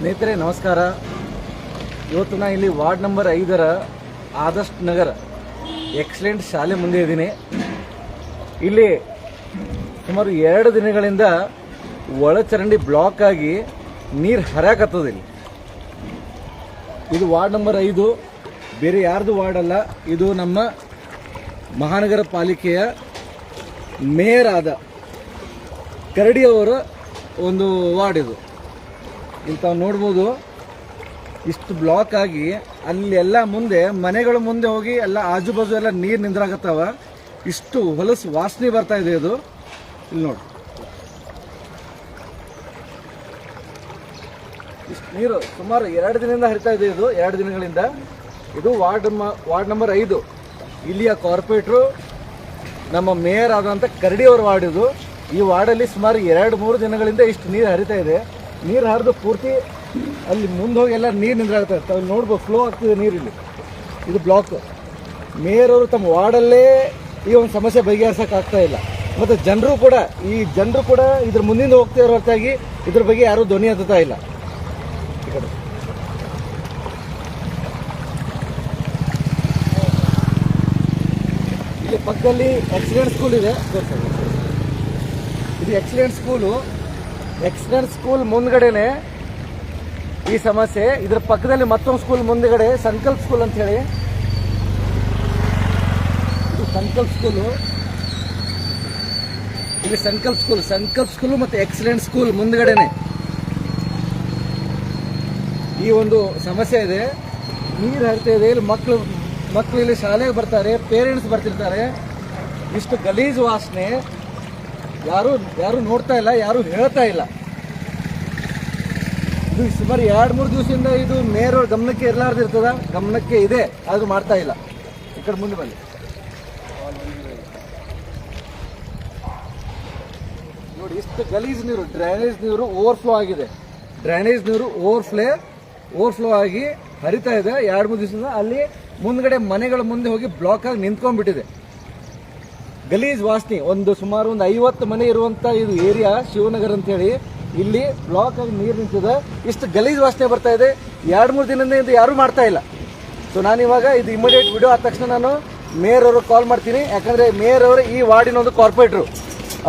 ಸ್ನೇಹಿತರೆ ನಮಸ್ಕಾರ. ಇವತ್ತು ನಾನು ಇಲ್ಲಿ ವಾರ್ಡ್ ನಂಬರ್ 5ರ ಆದರ್ಶ್ ನಗರ ಎಕ್ಸಲೆಂಟ್ ಶಾಲೆ ಮುಂದೆ ಇದ್ದೀನಿ. ಇಲ್ಲಿ ಸುಮಾರು 2 ದಿನಗಳಿಂದ ಒಳಚರಂಡಿ ಬ್ಲಾಕ್ ಆಗಿ ನೀರು ಹರಿಯಾಕತ್ತದ. ಇಲ್ಲಿ ಇದು ವಾರ್ಡ್ ನಂಬರ್ 5, ಬೇರೆ ಯಾರ್ದು ವಾರ್ಡ್ ಅಲ್ಲ. ಇದು ನಮ್ಮ ಮಹಾನಗರ ಪಾಲಿಕೆಯ ಮೇಯರ್ ಆದ ಕರಡಿಯವರ ಒಂದು ವಾರ್ಡ್. ಇದು ಇಲ್ಲಿ ತಾವು ನೋಡ್ಬೋದು, ಇಷ್ಟು ಬ್ಲಾಕ್ ಆಗಿ ಅಲ್ಲೆಲ್ಲ ಮುಂದೆ ಮನೆಗಳ ಮುಂದೆ ಹೋಗಿ ಎಲ್ಲ ಆಜು ಬಾಜು ಎಲ್ಲ ನೀರು ನಿಂದ್ರಾಗತ್ತವ. ಇಷ್ಟು ಹೊಲಸು ವಾಸನೆ ಬರ್ತಾ ಇದೆ. ಇದು ಇಲ್ಲಿ ನೋಡಿ, ಇಷ್ಟು ನೀರು ಸುಮಾರು 2 ದಿನದಿಂದ ಹರಿತಾ ಇದೆ. ಇದು 2 ದಿನಗಳಿಂದ. ಇದು ವಾರ್ಡ್ ನಂಬರ್ 5. ಇಲ್ಲಿಯ ಕಾರ್ಪೊರೇಟ್ರು ನಮ್ಮ ಮೇಯರ್ ಆದಂಥ ಕರಡಿಯವರ ವಾರ್ಡ್ ಇದು. ಈ ವಾರ್ಡಲ್ಲಿ ಸುಮಾರು 2-3 ದಿನಗಳಿಂದ ಇಷ್ಟು ನೀರು ಹರಿತಾ ಇದೆ. ನೀರು ಹರಿದು ಪೂರ್ತಿ ಅಲ್ಲಿ ಮುಂದೆ ಹೋಗಿ ಎಲ್ಲ ನೀರು ನಿಂದ್ರಾಗ್ತಾ ಇರ್ತಾವೆ. ನೋಡ್ಬೋದು, ಫ್ಲೋ ಆಗ್ತಿದೆ ನೀರು. ಇಲ್ಲಿ ಇದು ಬ್ಲಾಕ್. ಮೇಯರ್ ಅವರು ತಮ್ಮ ವಾರ್ಡಲ್ಲೇ ಈ ಒಂದು ಸಮಸ್ಯೆ ಬಗೆಹರಿಸೋಕ್ಕಾಗ್ತಾ ಇಲ್ಲ. ಮತ್ತು ಜನರು ಕೂಡ ಇದ್ರ ಮುಂದಿಂದ ಹೋಗ್ತಾ ಇರೋ ಹೊರತಾಗಿ ಇದ್ರ ಬಗ್ಗೆ ಯಾರೂ ಧ್ವನಿ ಎತ್ತುತ್ತಾ ಇಲ್ಲ. ಈ ಕಡೆ ಇಲ್ಲಿ ಪಕ್ಕದಲ್ಲಿ ಎಕ್ಸಲೆಂಟ್ ಸ್ಕೂಲ್ ಇದೆ. ಇದು ಎಕ್ಸಲೆಂಟ್ ಸ್ಕೂಲ್ ಮುಂದ್ಗಡೆನೆ ಈ ಸಮಸ್ಯೆ. ಇದ್ರ ಪಕ್ಕದಲ್ಲಿ ಮತ್ತೊಂದು ಸ್ಕೂಲ್ ಮುಂದ್ಗಡೆ ಸಂಕಲ್ಪ ಸ್ಕೂಲ್ ಅಂತ ಹೇಳಿ, ಇದು ಸಂಕಲ್ಪ ಸ್ಕೂಲು. ಇಲ್ಲಿ ಸಂಕಲ್ಪ ಸ್ಕೂಲ್ ಮತ್ತೆ ಎಕ್ಸಲೆಂಟ್ ಸ್ಕೂಲ್ ಮುಂದ್ಗಡೆನೆ ಈ ಒಂದು ಸಮಸ್ಯೆ ಇದೆ. ನೀರು ಹರಿತಾ ಇದೆ. ಇಲ್ಲಿ ಮಕ್ಕಳು ಇಲ್ಲಿ ಶಾಲೆಗೆ ಬರ್ತಾರೆ, ಪೇರೆಂಟ್ಸ್ ಬರ್ತಿರ್ತಾರೆ. ಇಷ್ಟು ಗಲೀಜು ವಾಸನೆ ಯಾರು ನೋಡ್ತಾ ಇಲ್ಲ, ಯಾರು ಹೇಳ್ತಾ ಇಲ್ಲ. ಇದು ಸುಮಾರು 2-3 ದಿವಸದಿಂದ ಇದು ಮೇಯರ್ ಗಮನಕ್ಕೆ ಇರಲಾರ್ದಿರ್ತದ. ಗಮನಕ್ಕೆ ಇದೆ, ಆದ್ರೂ ಮಾಡ್ತಾ ಇಲ್ಲ. ಈ ಕಡೆ ಮುಂದೆ ಬನ್ನಿ ನೋಡಿ, ಇಷ್ಟು ಗಲೀಜ್ ನೀರು, ಡ್ರೈನೇಜ್ ನೀರು ಓವರ್ಫ್ಲೋ ಆಗಿದೆ. ಓವರ್ಫ್ಲೋ ಆಗಿ ಹರಿತಾ ಇದೆ 2-3 ದಿವಸದಿಂದ. ಅಲ್ಲಿ ಮುಂದ್ಗಡೆ ಮನೆಗಳ ಮುಂದೆ ಹೋಗಿ ಬ್ಲಾಕ್ ಆಗಿ ನಿಂತ್ಕೊಂಡ್ಬಿಟ್ಟಿದೆ. ಗಲೀಜ್ ವಾಸನೆ. ಸುಮಾರು 50 ಮನೆ ಇರುವಂತ ಇದು ಏರಿಯಾ ಶಿವನಗರ ಅಂತ ಹೇಳಿ. ಇಲ್ಲಿ ಬ್ಲಾಕ್ ಆಗಿ ನೀರು ನಿಂತಿದೆ. ಇಷ್ಟು ಗಲೀಜ್ ವಾಸನೆ ಬರ್ತಾ ಇದೆ. 2-3 ದಿನದಿಂದ ಇದು ಯಾರು ಮಾಡ್ತಾ ಇಲ್ಲ. ಸೊ ನಾನು ಇವಾಗ ಇದು ಇಮಿಡಿಯೇಟ್ ವಿಡಿಯೋ ಆದ ತಕ್ಷಣ ನಾನು ಮೇಯರ್ ಅವರು ಕಾಲ್ ಮಾಡ್ತೀನಿ. ಯಾಕಂದ್ರೆ ಮೇಯರ್ ಅವರು ಈ ವಾರ್ಡಿನ ಒಂದು ಕಾರ್ಪೊರೇಟ್ರು,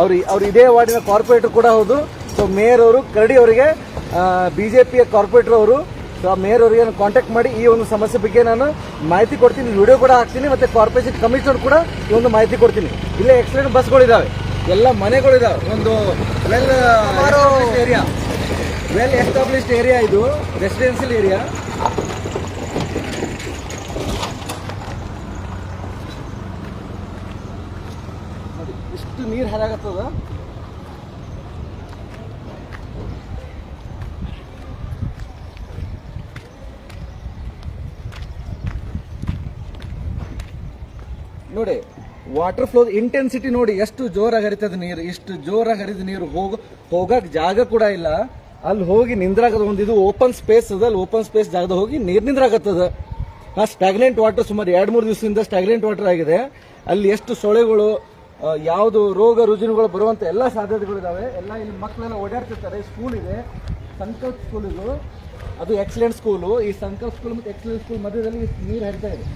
ಅವ್ರು ಇದೇ ವಾರ್ಡಿನ ಕಾರ್ಪೊರೇಟರ್ ಕೂಡ ಹೌದು. ಸೊ ಮೇಯರ್ ಅವರು ಕರಡಿ ಅವರಿಗೆ ಬಿಜೆಪಿಯ ಕಾರ್ಪೊರೇಟರ್ ಅವರು. ಸೊ ಮೇಯರ್ ಅವರಿಗೆ ನಾನು ಕಾಂಟ್ಯಾಕ್ಟ್ ಮಾಡಿ ಈ ಒಂದು ಸಮಸ್ಯೆ ಬಗ್ಗೆ ನಾನು ಮಾಹಿತಿ ಕೊಡ್ತೀನಿ, ವಿಡಿಯೋ ಕೂಡ ಹಾಕ್ತೀನಿ. ಮತ್ತೆ ಕಾರ್ಪೊರೇಷನ್ ಕಮಿಷನರ್ ಕೂಡ ಈ ಒಂದು ಮಾಹಿತಿ ಕೊಡ್ತೀನಿ. ಇಲ್ಲೇ ಎಕ್ಸಲೆಂಟ್ ಬಸ್ಗಳಿದಾವೆ, ಎಲ್ಲ ಮನೆಗಳಿದಾವೆ. ಒಂದು ವೆಲ್ ಎಸ್ಟಾಬ್ಲಿಷ್ಡ್ ಏರಿಯಾ ಇದು, ರೆಸಿಡೆನ್ಷಿಯಲ್ ಏರಿಯಾ. ಇಷ್ಟು ನೀರು ಹರಿಯಾಗತ್ತದ. ನೋಡಿ, ವಾಟರ್ ಫ್ಲೋ ಇಂಟೆನ್ಸಿಟಿ ನೋಡಿ, ಎಷ್ಟು ಜೋರಾಗಿ ಹರಿತದ ನೀರು. ಇಷ್ಟು ಜೋರಾಗಿ ಹರಿದ ನೀರು ಹೋಗಕ್ ಜಾಗ ಕೂಡ ಇಲ್ಲ. ಅಲ್ಲಿ ಹೋಗಿ ನಿಂದ್ರಾಗದ. ಒಂದು ಇದು ಓಪನ್ ಸ್ಪೇಸ್ ಅದ, ಅಲ್ಲಿ ಓಪನ್ ಸ್ಪೇಸ್ ಜಾಗದ ಹೋಗಿ ನೀರು ನಿಂದ್ರಾಗತ್ತದ. ಸ್ಟಾಗ್ನೆಂಟ್ ವಾಟರ್ ಸುಮಾರು 2-3 ದಿವಸದಿಂದ ಸ್ಟಾಗ್ನೆಂಟ್ ವಾಟರ್ ಆಗಿದೆ. ಅಲ್ಲಿ ಎಷ್ಟು ಸೊಳೆಗಳು, ಯಾವುದು ರೋಗ ರುಜಿನಗಳು ಬರುವಂತ ಎಲ್ಲ ಸಾಧ್ಯತೆಗಳಿದಾವೆ. ಎಲ್ಲ ಇಲ್ಲಿ ಮಕ್ಕಳೆಲ್ಲ ಓಡಾಡ್ತಿರ್ತಾರೆ. ಸ್ಕೂಲ್ ಇದೆ, ಸಂಕಲ್ಪ ಸ್ಕೂಲ್ ಇದು. ಅದು ಎಕ್ಸಲೆಂಟ್ ಸ್ಕೂಲು. ಈ ಸಂಕಲ್ಪ ಸ್ಕೂಲ್ ಮತ್ತು ಎಕ್ಸಲೆಂಟ್ ಸ್ಕೂಲ್ ಮಧ್ಯದಲ್ಲಿ ನೀರು ಹರಿತಾ ಇದೆ.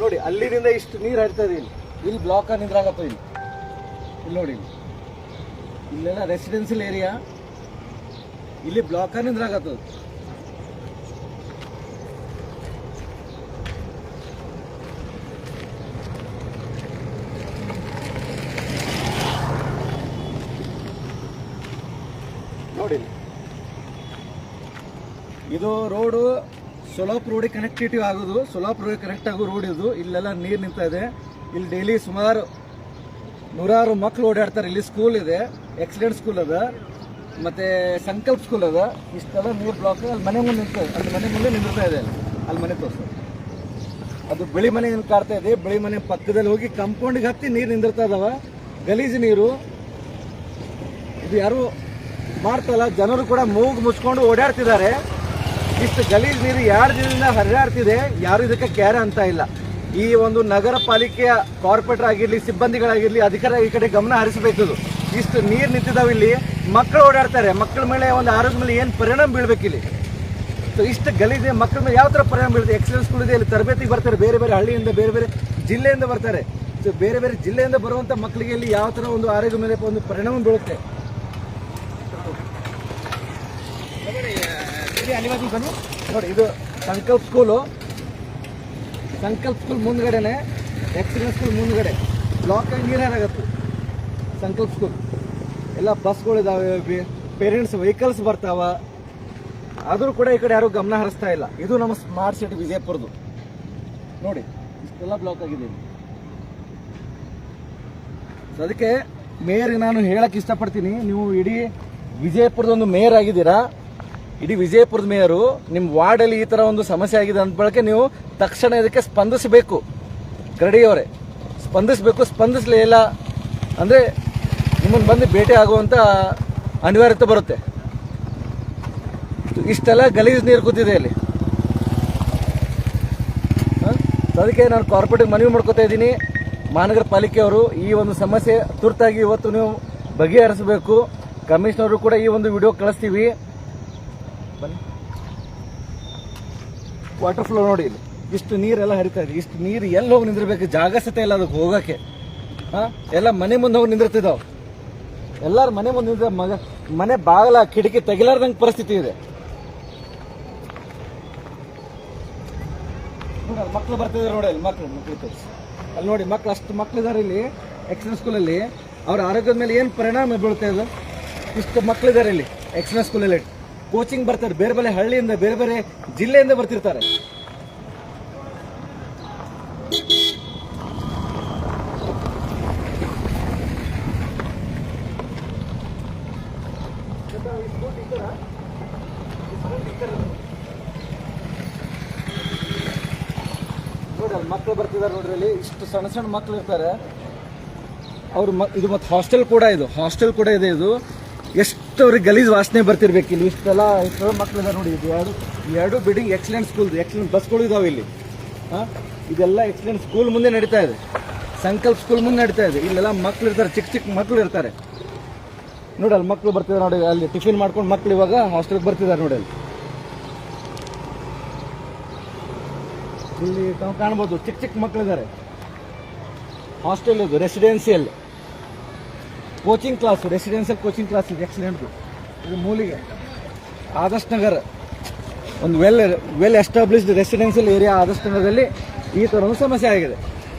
ನೋಡಿ, ಅಲ್ಲಿಂದ ಇಷ್ಟು ನೀರು ಹರಿತಾ ಇದೆ. ಇಲ್ಲಿ ಬ್ಲಾಕ್ ಆಗಿ ನಿಂದ್ರಾಗತ್ತ. ಇಲ್ಲಿ ನೋಡಿ, ಇಲ್ಲೆಲ್ಲ ರೆಸಿಡೆನ್ಷಿಯಲ್ ಏರಿಯಾ. ಇಲ್ಲಿ ಬ್ಲಾಕ್ ಆಗಿ ನಿಂದ್ರಾಗತ್ತ. ನೋಡಿ, ಇದು ರೋಡು ಸೊಲಾಪುರ ರೋಡಿಗೆ ಕನೆಕ್ಟಿವಿಟಿ ಆಗೋದು, ಸೊಲಾಪುರ ರೋಡಿಗೆ ಕನೆಕ್ಟ್ ಆಗೋ ರೋಡ್ ಇದು. ಇಲ್ಲೆಲ್ಲ ನೀರು ನಿಂತಾ ಇದೆ. ಇಲ್ಲಿ ಡೈಲಿ ಸುಮಾರು 100 ಮಕ್ಕಳು ಓಡಾಡ್ತಾರೆ. ಇಲ್ಲಿ ಸ್ಕೂಲ್ ಇದೆ, ಎಕ್ಸಲೆಂಟ್ ಸ್ಕೂಲ್ ಅದ, ಮತ್ತೆ ಸಂಕಲ್ಪ ಸ್ಕೂಲ್ ಅದ. ಇಷ್ಟೆಲ್ಲ ನೀರು ಬ್ಲಾಕ್. ಅಲ್ಲಿ ಮನೆ ಮುಂದೆ ನಿಂತ, ಅಲ್ಲಿ ಮನೆ ಮುಂದೆ ನಿಂದಿರ್ತಾ ಇದೆ. ಅಲ್ಲಿ ಮನೆ ತೋರಿಸೋದು, ಅದು ಬಿಳಿ ಮನೆ ಕಾಡ್ತಾ ಇದೆ. ಬಿಳಿ ಮನೆ ಪಕ್ಕದಲ್ಲಿ ಹೋಗಿ ಕಂಪೌಂಡಿಗೆ ಹತ್ತಿ ನೀರು ನಿಂದಿರ್ತಾ ಇದಾವ. ಗಲೀಜು ನೀರು. ಇದು ಯಾರು ಮಾಡ್ತಲ್ಲ, ಜನರು ಕೂಡ ಮೂಗು ಮುಚ್ಕೊಂಡು ಓಡಾಡ್ತಿದ್ದಾರೆ. ಇಷ್ಟು ಗಲೀಜ್ ನೀರು 2 ದಿನದಿಂದ ಹರಿದಾಡ್ತಿದೆ, ಯಾರು ಇದಕ್ಕೆ ಕ್ಯಾರೆ ಅಂತ ಇಲ್ಲ. ಈ ಒಂದು ನಗರ ಪಾಲಿಕೆಯ ಕಾರ್ಪೊರೇಟರ್ ಆಗಿರಲಿ, ಸಿಬ್ಬಂದಿಗಳಾಗಿರಲಿ, ಅಧಿಕಾರ ಈ ಕಡೆ ಗಮನ ಹರಿಸಬೇಕು. ಇಷ್ಟು ನೀರು ನಿಂತಿದ್ದಾವೆ, ಇಲ್ಲಿ ಮಕ್ಕಳು ಓಡಾಡ್ತಾರೆ, ಮಕ್ಕಳ ಮೇಲೆ ಒಂದು ಆರೋಗ್ಯ ಮೇಲೆ ಏನು ಪರಿಣಾಮ ಬೀಳ್ಬೇಕಿಲ್ಲಿ. ಸೊ ಇಷ್ಟು ಗಲೀಜೆ ಮಕ್ಕಳ ಮೇಲೆ ಯಾವ ಥರ ಪರಿಣಾಮ ಬೀಳುತ್ತೆ? ಎಕ್ಸಲೆನ್ಸ್ ಸ್ಕೂಲ್ ಇದೆ, ಇಲ್ಲಿ ತರಬೇತಿಗೆ ಬರ್ತಾರೆ, ಬೇರೆ ಬೇರೆ ಹಳ್ಳಿಯಿಂದ, ಬೇರೆ ಬೇರೆ ಜಿಲ್ಲೆಯಿಂದ ಬರ್ತಾರೆ. ಸೊ ಬೇರೆ ಬೇರೆ ಜಿಲ್ಲೆಯಿಂದ ಬರುವಂಥ ಮಕ್ಕಳಿಗೆ ಇಲ್ಲಿ ಯಾವ ಥರ ಒಂದು ಆರೋಗ್ಯ ಮೇಲೆ ಒಂದು ಪರಿಣಾಮ ಬೀಳುತ್ತೆ. ನೋಡಿ, ಇದು ಸಂಕಲ್ಪ ಸ್ಕೂಲು. ಸಂಕಲ್ಪ ಸ್ಕೂಲ್ ಮುಂದ್ಗಡೆನೆ, ಎಕ್ಸಲೆನ್ಸ್ ಸ್ಕೂಲ್ ಮುಂದ್ಗಡೆ ಬ್ಲಾಕ್ ಆಗಿ ನೀರು ಹಾರಾಗತ್ತೆ. ಸಂಕಲ್ಪ ಸ್ಕೂಲ್ ಎಲ್ಲ ಬಸ್ಗಳಿದಾವೆ, ಪೇರೆಂಟ್ಸ್ ವೆಹಿಕಲ್ಸ್ ಬರ್ತಾವ, ಆದರೂ ಕೂಡ ಈ ಕಡೆ ಯಾರು ಗಮನ ಹರಿಸ್ತಾ ಇಲ್ಲ. ಇದು ನಮ್ಮ ಸ್ಮಾರ್ಟ್ ಸಿಟಿ ವಿಜಯಪುರದ್ದು. ನೋಡಿ, ಇಷ್ಟೆಲ್ಲ ಬ್ಲಾಕ್ ಆಗಿದೆ. ಅದಕ್ಕೆ ಮೇಯರ್ಗೆ ನಾನು ಹೇಳಕ್ಕೆ ಇಷ್ಟಪಡ್ತೀನಿ, ನೀವು ಇಡೀ ವಿಜಯಪುರದೊಂದು ಮೇಯರ್ ಆಗಿದ್ದೀರಾ, ಇಡೀ ವಿಜಯಪುರದ ಮೇಯರು, ನಿಮ್ಮ ವಾರ್ಡಲ್ಲಿ ಈ ಥರ ಒಂದು ಸಮಸ್ಯೆ ಆಗಿದೆ ಅಂದ ಬಳಕೆ ನೀವು ತಕ್ಷಣ ಇದಕ್ಕೆ ಸ್ಪಂದಿಸಬೇಕು. ಕರಡಿಯವರೇ ಸ್ಪಂದಿಸಬೇಕು. ಸ್ಪಂದಿಸಲೇ ಇಲ್ಲ ಅಂದರೆ ನಿಮ್ಮನ್ನು ಬಂದು ಭೇಟಿ ಆಗುವಂಥ ಅನಿವಾರ್ಯತೆ ಬರುತ್ತೆ. ಇಷ್ಟೆಲ್ಲ ಗಲೀಜು ನೀರು ಕೂತಿದೆ ಅಲ್ಲಿ. ಅದಕ್ಕೆ ನಾನು ಕಾರ್ಪೊರೇಟಿಗೆ ಮನವಿ ಮಾಡ್ಕೋತಾ ಇದ್ದೀನಿ, ಮಹಾನಗರ ಪಾಲಿಕೆಯವರು ಈ ಒಂದು ಸಮಸ್ಯೆ ತುರ್ತಾಗಿ ಇವತ್ತು ನೀವು ಬಗೆಹರಿಸಬೇಕು. ಕಮಿಷನರು ಕೂಡ ಈ ಒಂದು ವಿಡಿಯೋ ಕಳಿಸ್ತೀವಿ. ವಾಟರ್ ಫ್ಲೋ ನೋಡಿ, ಇಲ್ಲಿ ಇಷ್ಟು ನೀರೆಲ್ಲ ಹರಿತಾ ಇದೆ. ಇಷ್ಟು ನೀರು ಎಲ್ಲಿ ಹೋಗಿ ನಿಂದಿರ್ಬೇಕು? ಜಾಗ ಸತೆ ಇಲ್ಲ ಅದಕ್ಕೆ ಹೋಗಕ್ಕೆ. ಎಲ್ಲ ಮನೆ ಮುಂದೆ ಹೋಗಿ ನಿಂದಿರ್ತಿದ್ದಾವೆ. ಎಲ್ಲಾರು ಮನೆ ಮುಂದೆ ನಿಂತ ಮನೆ ಬಾಗಲ ಕಿಟಕಿ ತೆಗಿಲಾರ್ದಂಗೆ ಪರಿಸ್ಥಿತಿ ಇದೆ. ಮಕ್ಕಳು ಬರ್ತಿದ್ದಾರೆ ನೋಡಿ, ಅಲ್ಲಿ ಮಕ್ಕಳು ತೋರಿಸಿ. ಅಲ್ಲಿ ನೋಡಿ, ಮಕ್ಕಳು ಅಷ್ಟು ಮಕ್ಕಳಿದ್ದಾರೆ ಇಲ್ಲಿ ಎಕ್ಸಲೆನ್ಸ್ ಸ್ಕೂಲಲ್ಲಿ. ಅವ್ರ ಆರೋಗ್ಯದ ಮೇಲೆ ಏನು ಪರಿಣಾಮ ಬೀಳ್ತಾ ಇದೆ? ಇಷ್ಟು ಮಕ್ಕಳಿದ್ದಾರೆ ಇಲ್ಲಿ ಎಕ್ಸಲೆನ್ಸ್ ಸ್ಕೂಲಲ್ಲಿ. ಕೋಚಿಂಗ್ ಬರ್ತಾರೆ, ಬೇರೆ ಬೇರೆ ಹಳ್ಳಿಯಿಂದ, ಬೇರೆ ಬೇರೆ ಜಿಲ್ಲೆಯಿಂದ ಬರ್ತಿರ್ತಾರೆ. ನೋಡಿ, ಅಲ್ಲಿ ಮಕ್ಕಳು ಬರ್ತಿದ್ದಾರೆ ನೋಡ್ರಿ. ಅಲ್ಲಿ ಇಷ್ಟು ಸಣ್ಣ ಸಣ್ಣ ಮಕ್ಕಳು ಇರ್ತಾರೆ. ಅವ್ರು ಇದು ಮತ್ತು ಹಾಸ್ಟೆಲ್ ಕೂಡ ಇದೆ. ಇದು ಎಷ್ಟು ಅವ್ರಿಗೆ ಗಲೀಜ್ ವಾಸನೆ ಬರ್ತಿರ್ಬೇಕು ಇಲ್ಲಿ. ಇಷ್ಟೆಲ್ಲ ಮಕ್ಕಳಿದ್ದಾರೆ ನೋಡಿ. ಇದು ಎರಡು ಬಿಲ್ಡಿಂಗ್ ಎಕ್ಸಲೆಂಟ್ ಸ್ಕೂಲ್, ಎಕ್ಸಲೆಂಟ್ ಬಸ್ಗಳು ಇದಾವೆ ಇಲ್ಲಿ. ಇದೆಲ್ಲ ಎಕ್ಸಲೆಂಟ್ ಸ್ಕೂಲ್ ಮುಂದೆ ನಡೀತಾ ಇದೆ, ಸಂಕಲ್ಪ ಸ್ಕೂಲ್ ಮುಂದೆ ನಡೀತಾ ಇದೆ. ಇಲ್ಲೆಲ್ಲ ಮಕ್ಕಳು ಇರ್ತಾರೆ, ಚಿಕ್ಕ ಚಿಕ್ಕ ಮಕ್ಕಳು ಇರ್ತಾರೆ ನೋಡಿ. ಅಲ್ಲಿ ಮಕ್ಕಳು ಬರ್ತಿದ್ದಾರೆ ನೋಡಿ. ಅಲ್ಲಿ ಟಿಫಿನ್ ಮಾಡ್ಕೊಂಡು ಮಕ್ಕಳು ಇವಾಗ ಹಾಸ್ಟೆಲ್ಗೆ ಬರ್ತಿದ್ದಾರೆ ನೋಡಿ. ಇಲ್ಲಿ ತಾವು ಕಾಣ್ಬೋದು, ಚಿಕ್ಕ ಚಿಕ್ಕ ಮಕ್ಕಳಿದ್ದಾರೆ. ಹಾಸ್ಟೆಲ್ ಇದು residential coaching class, residential coaching class ಇದೆ ಎಕ್ಸಲೆಂಟ್. ಇದು ಮೂಲಿಗೆ ಆದರ್ಶ್ ನಗರ್, ಒಂದು well established residential area Adarsh ನಗರದಲ್ಲಿ ಈ ಥರ ಒಂದು ಸಮಸ್ಯೆ ಆಗಿದೆ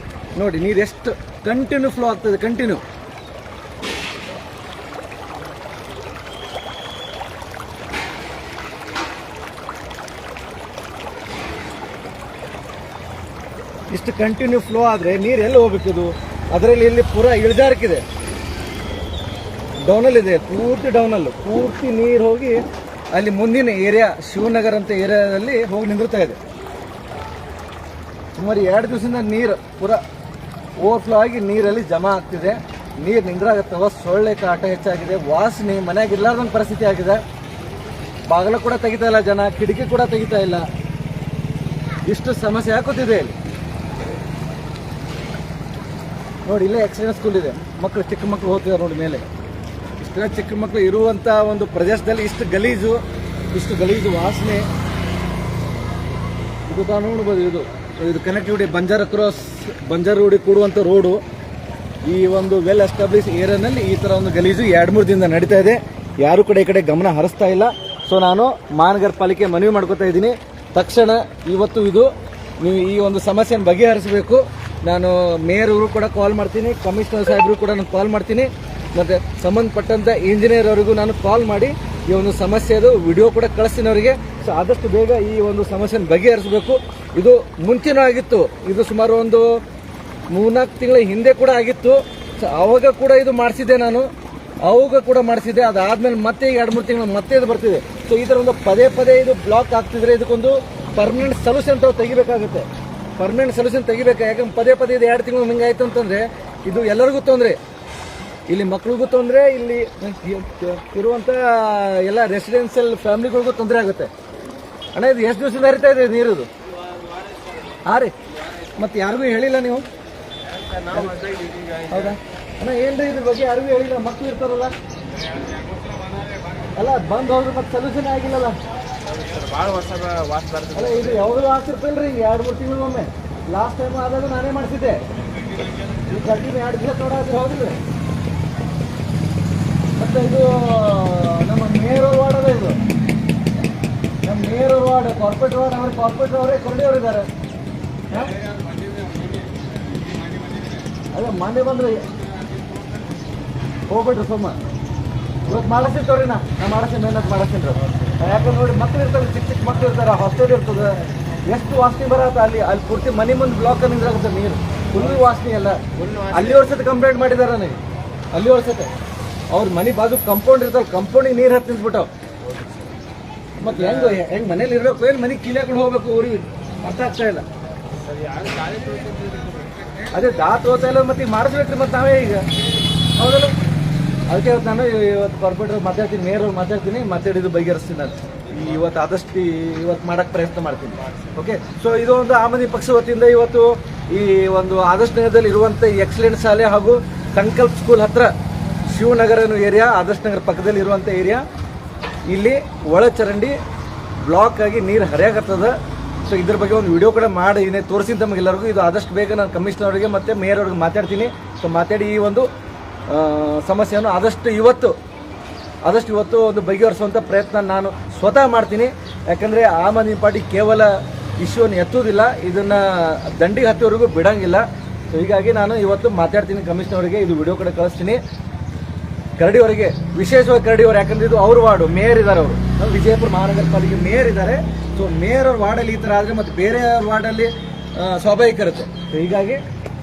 ನೋಡಿ. ನೀರು ಎಷ್ಟು ಕಂಟಿನ್ಯೂ ಫ್ಲೋ ಆಗ್ತದೆ, ಕಂಟಿನ್ಯೂ. ಇಷ್ಟು ಕಂಟಿನ್ಯೂ ಫ್ಲೋ ಆದರೆ ನೀರು ಎಲ್ಲಿ ಹೋಗ್ಬೇಕಿದು? ಅದರಲ್ಲಿ ಇಲ್ಲಿ ಪೂರಾ ಇಳಿಜಾರಕ್ಕಿದೆ, ಡೌನಲ್ಲಿದೆ, ಪೂರ್ತಿ ನೀರು ಹೋಗಿ ಅಲ್ಲಿ ಮುಂದಿನ ಏರಿಯಾ ಶಿವನಗರ್ ಅಂತ ಏರಿಯಾದಲ್ಲಿ ಹೋಗಿ ನಿಂದಿರ್ತಾ ಇದೆ. ಸುಮಾರು 2 ದಿವಸದಿಂದ ನೀರು ಪೂರಾ ಓವರ್ಫ್ಲೋ ಆಗಿ ನೀರಲ್ಲಿ ಜಮಾ ಆಗ್ತಿದೆ. ನೀರು ನಿಂದ್ರಾಗತ್ತವ, ಸೊಳ್ಳೆ ಕಾಟ ಹೆಚ್ಚಾಗಿದೆ, ವಾಸನೆ ಮನೆಯಾಗ ಇರ್ಲಾರ್ದಂಗೆ ಪರಿಸ್ಥಿತಿ ಆಗಿದೆ. ಬಾಗಿಲು ಕೂಡ ತೆಗಿತಾ ಇಲ್ಲ ಜನ, ಕಿಟಕಿ ಕೂಡ ತೆಗಿತಾ ಇಲ್ಲ. ಇಷ್ಟು ಸಮಸ್ಯೆ ಹಾಕೋತಿದೆ ಇಲ್ಲಿ ನೋಡಿ. ಇಲ್ಲೇ ಎಕ್ಸಲೆಂಟ್ ಸ್ಕೂಲ್ ಇದೆ, ಮಕ್ಕಳು ಚಿಕ್ಕ ಮಕ್ಕಳು ಹೋಗ್ತಿದ್ದಾರೆ ನೋಡಿ ಮೇಲೆ. ಇಷ್ಟೆಲ್ಲ ಚಿಕ್ಕ ಮಕ್ಕಳು ಇರುವಂಥ ಒಂದು ಪ್ರದೇಶದಲ್ಲಿ ಇಷ್ಟು ಗಲೀಜು ವಾಸನೆ. ಇದು ತಾವು ನೋಡ್ಬೋದು, ಇದು ಕನೆಕ್ಟಿವಿಟಿ ಬಂಜಾರಗುಡಿ ಕೂಡುವಂಥ ರೋಡು. ಈ ಒಂದು ವೆಲ್ ಎಸ್ಟಾಬ್ಲಿಷ್ ಏರಿಯಾನಲ್ಲಿ ಈ ಥರ ಒಂದು ಗಲೀಜು 2-3 ದಿನದಿಂದ ನಡೀತಾ ಇದೆ. ಯಾರು ಕೂಡ ಈ ಕಡೆ ಗಮನ ಹರಿಸ್ತಾ ಇಲ್ಲ. ಸೊ ನಾನು ಮಹಾನಗರ ಪಾಲಿಕೆ ಮನವಿ ಮಾಡ್ಕೋತಾ ಇದ್ದೀನಿ, ತಕ್ಷಣ ಇವತ್ತು ನೀವು ಈ ಒಂದು ಸಮಸ್ಯೆಯನ್ನು ಬಗೆಹರಿಸಬೇಕು. ನಾನು ಮೇಯರ್ ಅವರು ಕೂಡ ಕಾಲ್ ಮಾಡ್ತೀನಿ, ಕಮಿಷನರ್ ಸಾಹೇಬರು ಕೂಡ ನಾನು ಕಾಲ್ ಮಾಡ್ತೀನಿ, ಮತ್ತು ಸಂಬಂಧಪಟ್ಟಂಥ ಇಂಜಿನಿಯರ್ ಅವರಿಗೂ ನಾನು ಕಾಲ್ ಮಾಡಿ ಈ ಒಂದು ಸಮಸ್ಯೆದು ವಿಡಿಯೋ ಕೂಡ ಕಳಿಸ್ತೀನಿ ಅವರಿಗೆ. ಸೊ ಆದಷ್ಟು ಬೇಗ ಈ ಒಂದು ಸಮಸ್ಯೆಯನ್ನು ಬಗೆಹರಿಸಬೇಕು. ಇದು ಮುಂಚೆನೂ ಆಗಿತ್ತು, ಇದು ಸುಮಾರು ಒಂದು 3-4 ತಿಂಗಳ ಹಿಂದೆ ಕೂಡ ಆಗಿತ್ತು. ಸೊ ಆವಾಗ ಕೂಡ ಇದು ಮಾಡಿಸಿದ್ದೆ ನಾನು, ಅದಾದ್ಮೇಲೆ ಮತ್ತೆ 2-3 ತಿಂಗಳು ಮತ್ತೆ ಇದು ಬರ್ತಿದೆ. ಸೊ ಈ ಥರ ಒಂದು ಪದೇ ಇದು ಬ್ಲಾಕ್ ಆಗ್ತಿದ್ರೆ ಇದಕ್ಕೊಂದು ಪರ್ಮನೆಂಟ್ ಸೊಲ್ಯೂಷನ್ ತೆಗಿಬೇಕಾಗುತ್ತೆ. ಯಾಕಂದ್ರೆ ಪದೇ ಇದು 2 ತಿಂಗಳು ಹಿಂಗಾಯ್ತು ಅಂತಂದ್ರೆ ಇದು ಎಲ್ಲರಿಗೂ ತೊಂದರೆ, ಇಲ್ಲಿ ಮಕ್ಕಳಿಗೂ ತೊಂದರೆ, ಇಲ್ಲಿ ಇರುವಂಥ ಎಲ್ಲ ರೆಸಿಡೆನ್ಷಿಯಲ್ ಫ್ಯಾಮಿಲಿಗಳಿಗೂ ತೊಂದರೆ ಆಗುತ್ತೆ. ಅಣ್ಣ ಇದು ಎಷ್ಟು ದಿವಸದಿಂದ ಹರಿತಾ ಇದೆ ನೀರು ಇದು? ಹಾಂ ರೀ, ಮತ್ತೆ ಯಾರಿಗೂ ಹೇಳಿಲ್ಲ ನೀವು? ಹೌದಾ ಅಣ್ಣ, ಏನ್ರಿ ಇದ್ರ ಬಗ್ಗೆ ಯಾರಿಗೂ ಹೇಳಿಲ್ಲ? ಮಕ್ಕಳು ಇರ್ತಾರಲ್ಲ, ಅಲ್ಲ ಬಂದ್ ಹೋದ್ರೆ ಮತ್ತೆ ಸೊಲ್ಯೂಷನ್ ಆಗಿಲ್ಲಲ್ಲ. ಭಾಳ ವರ್ಷ ವಾಸ ಬರ್ತದೆ. ಅಲ್ಲ ಇದು ಯಾವಾಗಲೂ ಆಗ್ತಿರ್ತಿಲ್ರಿ, 2-3 ತಿಂಗಳಿಗೊಮ್ಮೆ. ಲಾಸ್ಟ್ ಟೈಮ್ ಆದಾಗ ನಾನೇ ಮಾಡಿಸಿದ್ದೆ. ಈ ಕಂಟಿನ್ಯೂ 2 ದಿವಸ ನೋಡೋದು ಹೌದಿಲ್ಲ. ಮತ್ತೆ ಇದು ನಮ್ಮ ಮೇಯರ್ ವಾರ್ಡ್ ಅದ, ಇದು ನಮ್ಮ ಮೇಯರ್ ವಾರ್ಡ್, ಕಾರ್ಪೊರೇಟ್ ವಾರ್ಡ್. ಅವ್ರಿಗೆ ಕಾರ್ಪೊರೇಟ್ ಅವರೇ ಕೊರಡಿಯವರು ಇದ್ದಾರೆ. ಅಲ್ಲ ಮೊನ್ನೆ ಬಂದ್ರೆ ಹೋಗ್ಬಿಟ್ರು ಸುಮ್ಮ. ಇವತ್ತು ಮಾಡಿಸಿರ್ತವ್ರಿ, ನಾ ಮಾಡಿಸ್ತೀನಿ, ಮೇಹನತ್ ಮಾಡಿಸ್ತೀನಿ. ಯಾಕಂದ್ರೆ ನೋಡಿ ಮಕ್ಳು ಇರ್ತಾರೆ, ಚಿಕ್ಕ ಚಿಕ್ಕ ಮಕ್ಳು ಇರ್ತಾರೆ, ಹಾಸ್ಟೆಲ್ ಇರ್ತದೆ, ಎಷ್ಟು ವಾಸನೆ ಬರತ್ತೆ. ಅಲ್ಲಿ ಪೂರ್ತಿ ಮನೆ ಮುಂದೆ ಬ್ಲಾಕ್ ನಿಂದ್ರಾಗುತ್ತೆ ನೀರು, ಫುಲ್ ವಾಸನೆ ಎಲ್ಲ. ಅಲ್ಲಿ ವರ್ಷದ ಕಂಪ್ಲೇಂಟ್ ಮಾಡಿದಾರ ನನಗೆ, ಅಲ್ಲಿ ವರ್ಷತೆ ಅವ್ರ ಮನೆ ಬಾಜು ಕಂಪೌಂಡ್ ಇರ್ತಾವ, ಕಂಪೌಂಡಿಗೆ ನೀರು ಹತ್ತಿ ನಿಂತ್ಬಿಟ್ಟಾವ. ಮತ್ತೆ ಹೆಂಗ್ ಮನೇಲಿ ಇರ್ಬೇಕು, ಏನು ಮನೆ ಕೀಲಾಕೊಂಡು ಹೋಗ್ಬೇಕು ಊರಿಗೆ ಅರ್ಥ ಆಗ್ತಾ ಇಲ್ಲ. ಅದೇ ದಾತ್ ಹೋಗ್ತಾ ಇಲ್ಲ, ಮತ್ತೆ ಈಗ ಮಾಡಿಸ್ಬೇಕ್ರಿ ಮತ್ತೆ ನಾವೇ ಈಗ, ಹೌದಲ್ಲ. ಅದಕ್ಕೆ ಇವತ್ತು ನಾನು ಕಾರ್ಪೊರೇಟರ್ ಮಾತಾಡ್ತೀನಿ, ಮೇಯರ್ ಮಾತಾಡ್ತೀನಿ, ಮಾತಾಡಿದ್ದು ಬಗೆಹರಿಸ್ತೀನಿ. ನಾನು ಇವತ್ತು ಆದಷ್ಟು ಇವತ್ತು ಮಾಡೋಕ್ಕೆ ಪ್ರಯತ್ನ ಮಾಡ್ತೀನಿ. ಓಕೆ, ಸೊ ಇದು ಒಂದು ಆಮನಿ ಪಕ್ಷ ವತಿಯಿಂದ ಇವತ್ತು ಈ ಒಂದು ಆದರ್ಶ ನಗರದಲ್ಲಿ ಇರುವಂಥ ಎಕ್ಸಲೆಂಟ್ ಶಾಲೆ ಹಾಗೂ ಸಂಕಲ್ಪ ಸ್ಕೂಲ್ ಹತ್ರ ಶಿವನಗರ ಏರಿಯಾ, ಆದರ್ಶ ನಗರ ಪಕ್ಕದಲ್ಲಿ ಇರುವಂಥ ಏರಿಯಾ, ಇಲ್ಲಿ ಒಳಚರಂಡಿ ಬ್ಲಾಕ್ ಆಗಿ ನೀರು ಹರಿಯಾಗತ್ತದ. ಸೊ ಇದ್ರ ಬಗ್ಗೆ ಒಂದು ವಿಡಿಯೋ ಕೂಡ ಮಾಡಿ ತೋರಿಸಿದ ತಮಗೆಲ್ಲರಿಗೂ. ಇದು ಆದಷ್ಟು ಬೇಗ ನಾನು ಕಮಿಷನರ್ ಅವರಿಗೆ ಮತ್ತು ಮೇಯರ್ ಅವ್ರಿಗೆ ಮಾತಾಡ್ತೀನಿ. ಸೊ ಮಾತಾಡಿ ಈ ಒಂದು ಸಮಸ್ಯೆಯನ್ನು ಆದಷ್ಟು ಇವತ್ತು ಒಂದು ಬಗೆಹರಿಸುವಂಥ ಪ್ರಯತ್ನ ನಾನು ಸ್ವತಃ ಮಾಡ್ತೀನಿ. ಯಾಕಂದರೆ ಆಮ್ ಆದ್ಮಿ ಪಾರ್ಟಿ ಕೇವಲ ಇಶ್ಯೂವನ್ನು ಎತ್ತುವುದಿಲ್ಲ, ಇದನ್ನು ದಂಡಿಗೆ ಹತ್ತೋವರೆಗೂ ಬಿಡೋಂಗಿಲ್ಲ. ಸೊ ಹೀಗಾಗಿ ನಾನು ಇವತ್ತು ಮಾತಾಡ್ತೀನಿ ಕಮಿಷನರ್ ಅವರಿಗೆ, ಇದು ವಿಡಿಯೋ ಕೂಡ ಕಳಿಸ್ತೀನಿ. ಕರಡಿಯವರಿಗೆ, ವಿಶೇಷವಾಗಿ ಕರಡಿಯವರು, ಯಾಕಂದರೆ ಇದು ಅವ್ರ ವಾರ್ಡು, ಮೇಯರ್ ಇದ್ದಾರೆ ಅವರು, ನಮ್ಮ ವಿಜಯಪುರ ಮಹಾನಗರ ಪಾಲಿಕೆ ಮೇಯರ್ ಇದ್ದಾರೆ. ಸೊ ಮೇಯರ್ ಅವ್ರ ವಾರ್ಡಲ್ಲಿ ಈ ಥರ ಆದರೆ ಮತ್ತೆ ಬೇರೆ ವಾರ್ಡಲ್ಲಿ ಸ್ವಾಭಾವಿಕ ಇರುತ್ತೆ. ಸೊ ಹೀಗಾಗಿ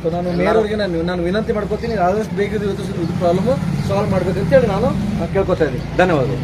ಸೊ ನಾನು ಮೇಯರ್ ಅವ್ರಿಗೆ ನಾನು ವಿನಂತಿ ಮಾಡ್ಕೋತೀನಿ, ಆದಷ್ಟು ಬೇಗ ಇದು ಪ್ರಾಬ್ಲಮ್ ಸಾಲ್ವ್ ಮಾಡಬೇಕಂತೇಳಿ ನಾನು ಕೇಳ್ಕೊತಾ ಇದ್ದೀನಿ. ಧನ್ಯವಾದಗಳು.